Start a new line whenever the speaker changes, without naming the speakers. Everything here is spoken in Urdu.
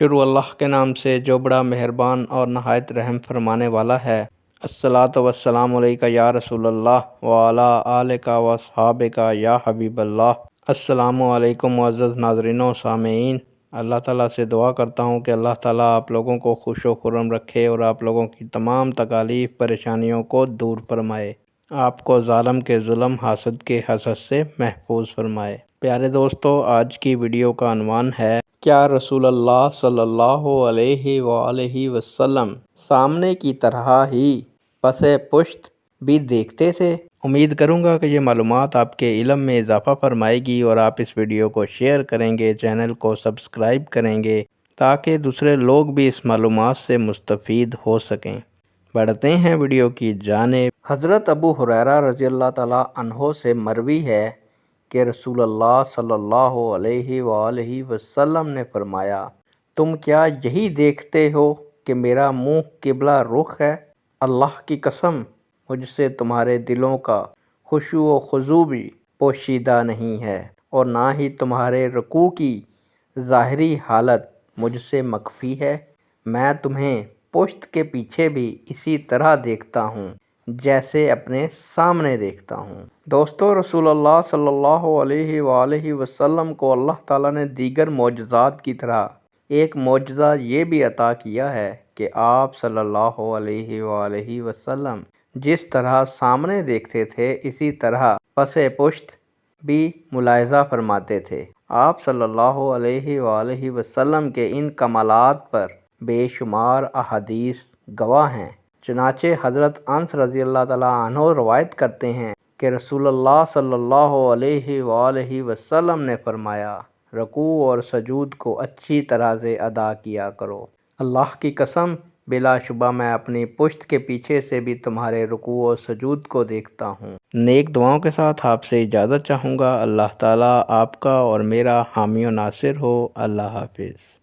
شروع اللہ کے نام سے جو بڑا مہربان اور نہایت رحم فرمانے والا ہے۔ الصلاۃ والسلام علیکہ یا رسول اللہ وعلی آلک واصحابک یا حبیب اللہ۔ السلام علیکم معزز ناظرین و سامعین، اللہ تعالیٰ سے دعا کرتا ہوں کہ اللہ تعالیٰ آپ لوگوں کو خوش و خرم رکھے اور آپ لوگوں کی تمام تکالیف پریشانیوں کو دور فرمائے، آپ کو ظالم کے ظلم، حاسد کے حسد سے محفوظ فرمائے۔ پیارے دوستو، آج کی ویڈیو کا عنوان ہے کیا رسول اللہ صلی اللہ علیہ وآلہ وسلم سامنے کی طرح ہی پس پشت بھی دیکھتے تھے؟ امید کروں گا کہ یہ معلومات آپ کے علم میں اضافہ فرمائے گی اور آپ اس ویڈیو کو شیئر کریں گے، چینل کو سبسکرائب کریں گے تاکہ دوسرے لوگ بھی اس معلومات سے مستفید ہو سکیں۔ بڑھتے ہیں ویڈیو کی جانب۔ حضرت ابو ہریرہ رضی اللہ تعالیٰ عنہ سے مروی ہے کہ رسول اللہ صلی اللہ علیہ وآلہ وسلم نے فرمایا، تم کیا یہی دیکھتے ہو کہ میرا منہ قبلہ رخ ہے؟ اللہ کی قسم، مجھ سے تمہارے دلوں کا خشوع و خضوع بھی پوشیدہ نہیں ہے، اور نہ ہی تمہارے رکوع کی ظاہری حالت مجھ سے مخفی ہے۔ میں تمہیں پشت کے پیچھے بھی اسی طرح دیکھتا ہوں جیسے اپنے سامنے دیکھتا ہوں۔ دوستو، رسول اللہ صلی اللہ علیہ وآلہ وسلم کو اللہ تعالیٰ نے دیگر معجزات کی طرح ایک معجزہ یہ بھی عطا کیا ہے کہ آپ صلی اللہ علیہ وآلہ وسلم جس طرح سامنے دیکھتے تھے اسی طرح پس پشت بھی ملاحظہ فرماتے تھے۔ آپ صلی اللہ علیہ وآلہ وسلم کے ان کمالات پر بے شمار احادیث گواہ ہیں۔ چنانچہ حضرت انس رضی اللہ تعالیٰ عنہ روایت کرتے ہیں کہ رسول اللہ صلی اللہ علیہ وآلہ وسلم نے فرمایا، رکوع اور سجود کو اچھی طرح سے ادا کیا کرو۔ اللہ کی قسم، بلا شبہ میں اپنی پشت کے پیچھے سے بھی تمہارے رکوع و سجود کو دیکھتا ہوں۔ نیک دعاؤں کے ساتھ آپ سے اجازت چاہوں گا۔ اللہ تعالیٰ آپ کا اور میرا حامی و ناصر ہو۔ اللہ حافظ۔